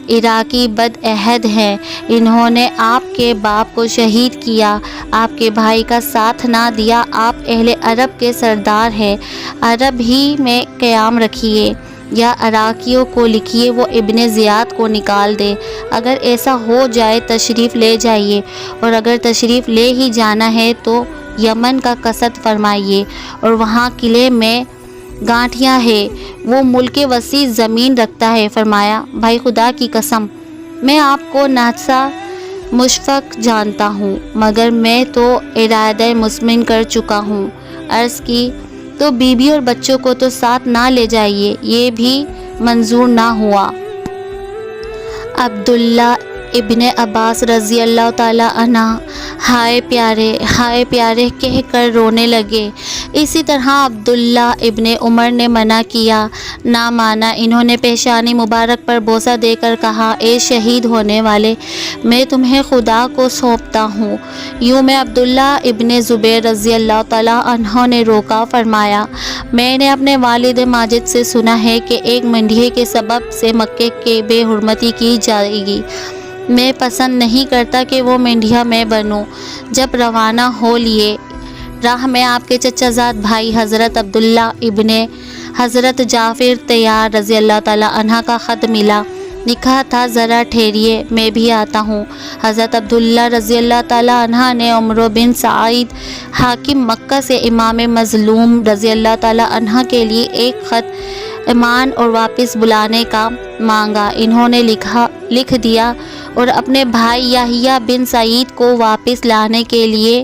عراقی بد عہد ہیں، انہوں نے آپ کے باپ کو شہید کیا، آپ کے بھائی کا ساتھ نہ دیا، آپ اہل عرب کے سردار ہیں، عرب ہی میں قیام رکھیے، یا عراقیوں کو لکھیے وہ ابن زیاد کو نکال دے، اگر ایسا ہو جائے تشریف لے جائیے، اور اگر تشریف لے ہی جانا ہے تو یمن کا قصد فرمائیے، اور وہاں قلعے میں گانٹھیاں ہے، وہ ملک وسیع زمین رکھتا ہے۔ فرمایا بھائی خدا کی قسم میں آپ کو ناچا مشفق جانتا ہوں، مگر میں تو ارادہ مصمم کر چکا ہوں۔ عرض کی تو بیوی اور بچوں کو تو ساتھ نہ لے جائیے، یہ بھی منظور نہ ہوا۔ عبداللہ ابن عباس رضی اللہ تعالی عنہ ہائے پیارے کہہ کر رونے لگے۔ اسی طرح عبداللہ ابن عمر نے منع کیا، نہ مانا، انہوں نے پیشانی مبارک پر بوسہ دے کر کہا، اے شہید ہونے والے، میں تمہیں خدا کو سونپتا ہوں۔ یوں میں عبداللہ ابن زبیر رضی اللہ تعالی عنہ نے روکا، فرمایا میں نے اپنے والد ماجد سے سنا ہے کہ ایک مینڈھے کے سبب سے مکے کی بے حرمتی کی جائے گی، میں پسند نہیں کرتا کہ وہ مینڈھیا میں بنوں۔ جب روانہ ہو لیے، راہ میں آپ کے چچا زاد بھائی حضرت عبداللہ ابن حضرت جعفر طیار رضی اللہ تعالی عنہ کا خط ملا، لکھا تھا ذرا ٹھہریے میں بھی آتا ہوں۔ حضرت عبداللہ رضی اللہ تعالی عنہ نے عمرو بن سعید حاکم مکہ سے امام مظلوم رضی اللہ تعالی عنہ کے لیے ایک خط ایمان اور واپس بلانے کا مانگا، انہوں نے لکھ دیا اور اپنے بھائی یحییٰ بن سعید کو واپس لانے کے لیے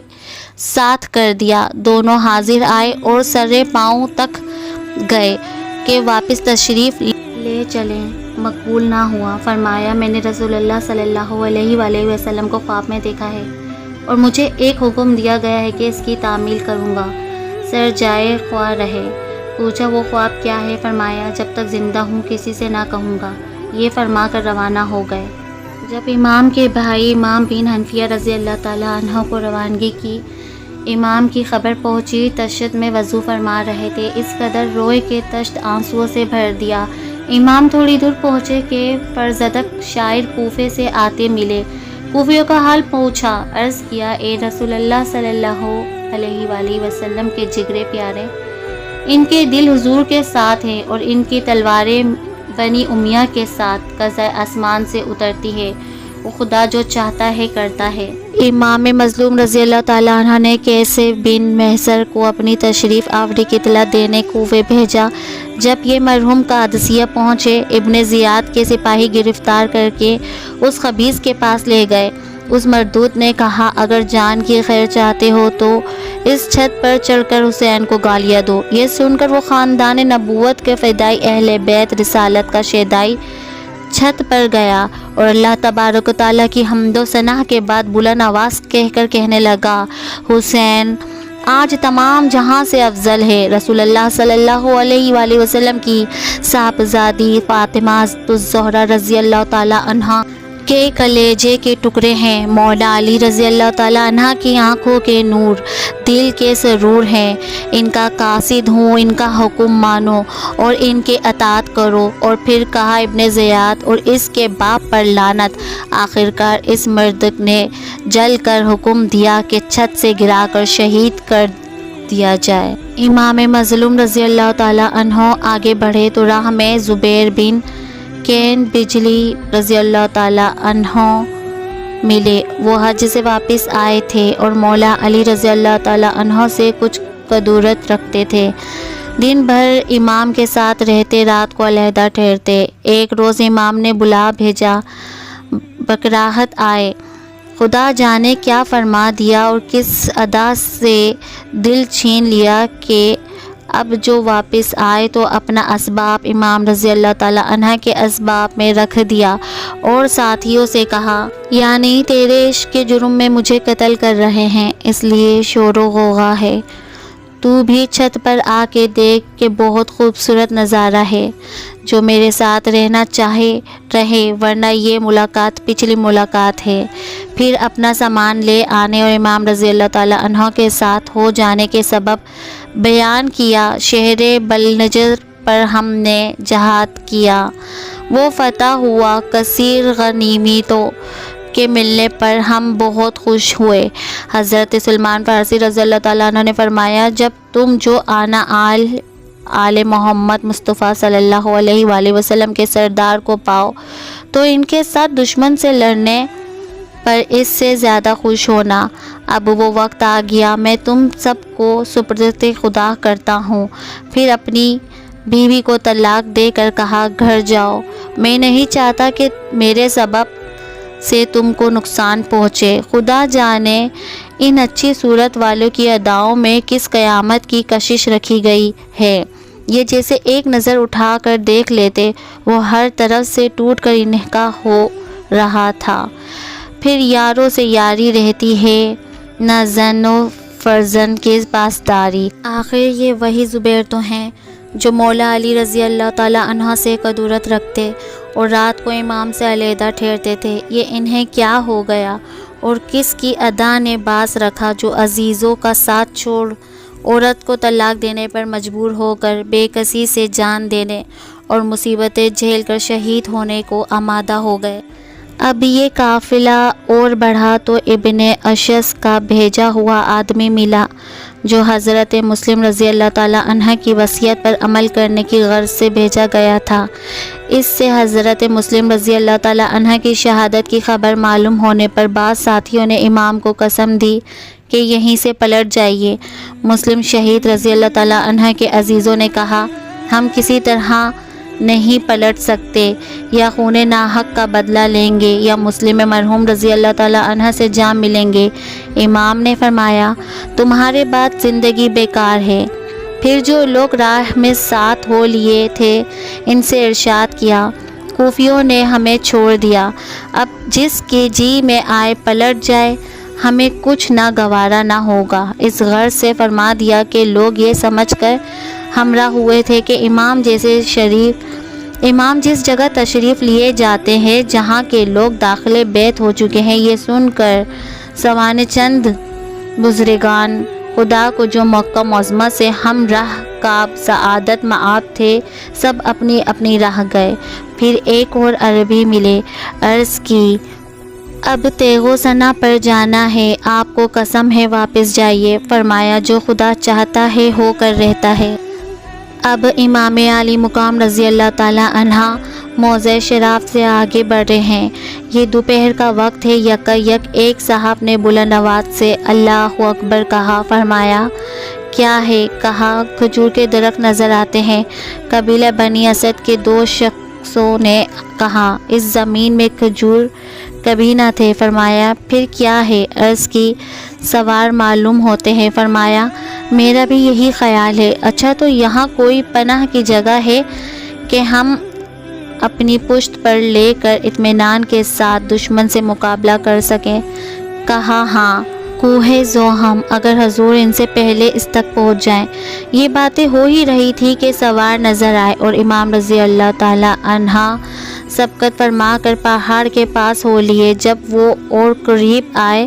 ساتھ کر دیا۔ دونوں حاضر آئے اور سرے پاؤں تک گئے کہ واپس تشریف لے چلیں، مقبول نہ ہوا۔ فرمایا میں نے رسول اللہ صلی اللہ علیہ وآلہ وسلم کو خواب میں دیکھا ہے اور مجھے ایک حکم دیا گیا ہے کہ اس کی تعمیل کروں گا، سر جائے خواہ رہے۔ پوچھا وہ خواب کیا ہے؟ فرمایا جب تک زندہ ہوں کسی سے نہ کہوں گا، یہ فرما کر روانہ ہو گئے۔ جب امام کے بھائی امام بن حنفیہ رضی اللہ تعالیٰ عنہ کو روانگی کی امام کی خبر پہنچی، تشہد میں وضو فرما رہے تھے، اس قدر روئے کہ تشت آنسوؤں سے بھر دیا۔ امام تھوڑی دور پہنچے کہ پرزدق شاعر کوفے سے آتے ملے، کوفیوں کا حال پوچھا، عرض کیا اے رسول اللہ صلی اللہ علیہ وآلہ وسلم کے جگرے پیارے، ان کے دل حضور کے ساتھ ہیں اور ان کی تلواریں بنی امیہ کے ساتھ، قضاء آسمان سے اترتی ہے، وہ خدا جو چاہتا ہے کرتا ہے۔ امام مظلوم رضی اللہ تعالیٰ عنہ نے کیسے بن محصر کو اپنی تشریف آوری کی اطلاع دینے کوفے بھیجا۔ جب یہ مرحوم قادسیہ پہنچے، ابن زیاد کے سپاہی گرفتار کر کے اس خبیث کے پاس لے گئے۔ اس مردود نے کہا اگر جان کی خیر چاہتے ہو تو اس چھت پر چڑھ کر حسین کو گالیاں دو۔ یہ سن کر وہ خاندان نبوت کے فدائی اہل بیت رسالت کا شیدائی چھت پر گیا اور اللہ تبارک و تعالیٰ کی حمد و ثنا کے بعد بلند آواز کہنے لگا، حسین آج تمام جہاں سے افضل ہے۔ رسول اللہ صلی اللہ علیہ وآلہ وسلم کی صاحبزادی فاطمہ الزہرا رضی اللہ تعالیٰ عنہا کے کلیجے کے ٹکڑے ہیں، مولا علی رضی اللہ تعالیٰ عنہ کی آنکھوں کے نور، دل کے سرور ہیں، ان کا قاصد ہوں، ان کا حکم مانو اور ان کے اطاعت کرو۔ اور پھر کہا ابن زیاد اور اس کے باپ پر لعنت۔ آخرکار اس مردک نے جل کر حکم دیا کہ چھت سے گرا کر شہید کر دیا جائے۔ امام مظلوم رضی اللہ تعالیٰ عنہ آگے بڑھے تو راہ میں زبیر بن کین بجلی رضی اللہ تعالیٰ عنہ ملے، وہ حج سے واپس آئے تھے اور مولا علی رضی اللہ تعالیٰ عنہ سے کچھ قدورت رکھتے تھے۔ دن بھر امام کے ساتھ رہتے، رات کو علیحدہ ٹھہرتے۔ ایک روز امام نے بلا بھیجا، بکراہت آئے، خدا جانے کیا فرما دیا اور کس ادا سے دل چھین لیا کہ اب جو واپس آئے تو اپنا اسباب امام رضی اللہ تعالیٰ عنہ کے اسباب میں رکھ دیا اور ساتھیوں سے کہا، یعنی تیرے عشق کے جرم میں مجھے قتل کر رہے ہیں، اس لیے شور و غوغا ہے، تو بھی چھت پر آ کے دیکھ کہ بہت خوبصورت نظارہ ہے، جو میرے ساتھ رہنا چاہے رہے، ورنہ یہ ملاقات پچھلی ملاقات ہے۔ پھر اپنا سامان لے آنے اور امام رضی اللہ تعالیٰ عنہ کے ساتھ ہو جانے کے سبب بیان کیا۔ شہر بلنجر پر ہم نے جہاد کیا، وہ فتح ہوا، کثیر غنیمتوں کے ملنے پر ہم بہت خوش ہوئے۔ حضرت سلمان فارسی رضی اللہ تعالیٰ عنہ نے فرمایا، جب تم جو آنا آل محمد مصطفیٰ صلی اللہ علیہ وآلہ وسلم کے سردار کو پاؤ تو ان کے ساتھ دشمن سے لڑنے پر اس سے زیادہ خوش ہونا۔ اب وہ وقت آ گیا، میں تم سب کو سپرد خدا کرتا ہوں۔ پھر اپنی بیوی کو طلاق دے کر کہا، گھر جاؤ، میں نہیں چاہتا کہ میرے سبب سے تم کو نقصان پہنچے۔ خدا جانے ان اچھی صورت والوں کی اداؤں میں کس قیامت کی کشش رکھی گئی ہے۔ یہ جیسے ایک نظر اٹھا کر دیکھ لیتے، وہ ہر طرف سے ٹوٹ کر انہیں کا ہو رہا تھا۔ پھر یاروں سے یاری رہتی ہے، نہ زن و فرزند کے پاسداری۔ آخر یہ وہی زبیر تو ہیں جو مولا علی رضی اللہ تعالیٰ عنہ سے کدورت رکھتے اور رات کو امام سے علیحدہ ٹھہرتے تھے۔ یہ انہیں کیا ہو گیا اور کس کی ادا نے باس رکھا جو عزیزوں کا ساتھ چھوڑ عورت کو طلاق دینے پر مجبور ہو کر بے کسی سے جان دینے اور مصیبتیں جھیل کر شہید ہونے کو آمادہ ہو گئے۔ اب یہ قافلہ اور بڑھا تو ابن اشعث کا بھیجا ہوا آدمی ملا جو حضرت مسلم رضی اللہ تعالیٰ عنہ کی وصیت پر عمل کرنے کی غرض سے بھیجا گیا تھا۔ اس سے حضرت مسلم رضی اللہ تعالیٰ عنہ کی شہادت کی خبر معلوم ہونے پر بعض ساتھیوں نے امام کو قسم دی کہ یہیں سے پلٹ جائیے۔ مسلم شہید رضی اللہ تعالیٰ عنہ کے عزیزوں نے کہا، ہم کسی طرح نہیں پلٹ سکتے، یا خون ناحق کا بدلہ لیں گے یا مسلم مرحوم رضی اللہ تعالیٰ عنہ سے جا ملیں گے۔ امام نے فرمایا، تمہارے بعد زندگی بیکار ہے۔ پھر جو لوگ راہ میں ساتھ ہو لیے تھے ان سے ارشاد کیا، کوفیوں نے ہمیں چھوڑ دیا، اب جس کے جی میں آئے پلٹ جائے، ہمیں کچھ نہ گوارا نہ ہوگا۔ اس غرض سے فرما دیا کہ لوگ یہ سمجھ کر ہمراہ ہوئے تھے کہ امام جس جگہ تشریف لیے جاتے ہیں جہاں کے لوگ داخل بیت ہو چکے ہیں، یہ سن کر سوانح چند بزرگان خدا کو جو مکہ معظمہ سے ہم راہ کعب سعادت مآب تھے، سب اپنی اپنی راہ گئے۔ پھر ایک اور عربی ملے، عرض کی، اب تیغ و ثنا پر جانا ہے، آپ کو قسم ہے واپس جائیے۔ فرمایا، جو خدا چاہتا ہے ہو کر رہتا ہے۔ اب امام علی مقام رضی اللہ تعالیٰ عنہ موضع شراف سے آگے بڑھ رہے ہیں۔ یہ دوپہر کا وقت ہے۔ یک ایک صاحب نے بلند آواز سے اللہ اکبر کہا۔ فرمایا، کیا ہے؟ کہا، کھجور کے درخت نظر آتے ہیں۔ قبیلہ بنی اسد کے 2 شخصوں نے کہا، اس زمین میں کھجور کبھی نہ تھے۔ فرمایا، پھر کیا ہے؟ عرض کی، سوار معلوم ہوتے ہیں۔ فرمایا، میرا بھی یہی خیال ہے۔ اچھا، تو یہاں کوئی پناہ کی جگہ ہے کہ ہم اپنی پشت پر لے کر اطمینان کے ساتھ دشمن سے مقابلہ کر سکیں؟ کہا، ہاں، کوہ زوہم، اگر حضور ان سے پہلے اس تک پہنچ جائیں۔ یہ باتیں ہو ہی رہی تھی کہ سوار نظر آئے اور امام رضی اللہ تعالیٰ عنہ سبقت فرما کر پہاڑ کے پاس ہو لیے۔ جب وہ اور قریب آئے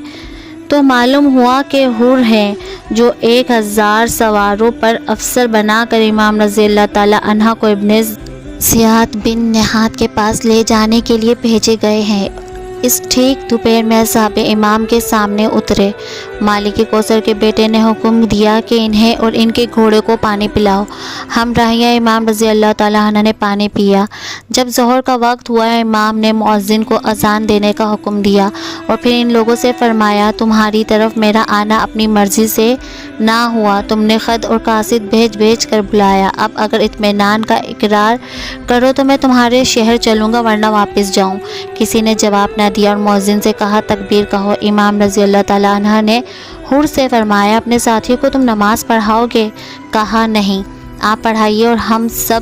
تو معلوم ہوا کہ حر ہیں جو 1000 سواروں پر افسر بنا کر امام رضی اللہ تعالیٰ عنہ کو ابن زیاد بن نحات کے پاس لے جانے کے لیے بھیجے گئے ہیں۔ اس ٹھیک دوپہر میں اصحاب امام کے سامنے اترے۔ مالک کوثر کے بیٹے نے حکم دیا کہ انہیں اور ان کے گھوڑے کو پانی پلاؤ۔ ہم راہیہ امام رضی اللہ تعالیٰ عنہ نے پانی پیا۔ جب ظہر کا وقت ہوا، امام نے مؤذن کو اذان دینے کا حکم دیا اور پھر ان لوگوں سے فرمایا، تمہاری طرف میرا آنا اپنی مرضی سے نہ ہوا، تم نے خط اور قاصد بھیج کر بلایا۔ اب اگر اطمینان کا اقرار کرو تو میں تمہارے شہر چلوں گا، ورنہ واپس جاؤں۔ کسی نے جواب نہ دیا اور مؤذن سے کہا، تکبیر کہو۔ امام رضی اللہ تعالیٰ عنہ نے حر سے فرمایا، اپنے ساتھیوں کو تم نماز پڑھاؤ گے؟ کہا، نہیں، آپ پڑھائیے اور ہم سب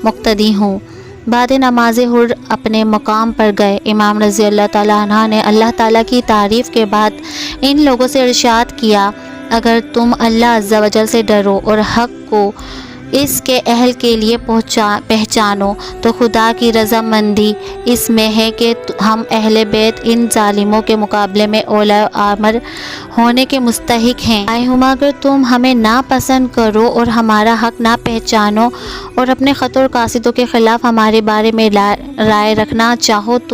مقتدی ہوں۔ بعد نماز حر اپنے مقام پر گئے۔ امام رضی اللہ تعالیٰ عنہ نے اللہ تعالیٰ کی تعریف کے بعد ان لوگوں سے ارشاد کیا، اگر تم اللہ عز و جل سے ڈرو اور حق کو اس کے اہل کے لیے پہچانو، تو خدا کی رضامندی اس میں ہے کہ ہم اہل بیت ان ظالموں کے مقابلے میں اولی امر ہونے کے مستحق ہیں۔ ہما اگر تم ہمیں ناپسند کرو اور ہمارا حق نہ پہچانو اور اپنے خطا اور قاصدوں کے خلاف ہمارے بارے میں رائے رکھنا چاہو تو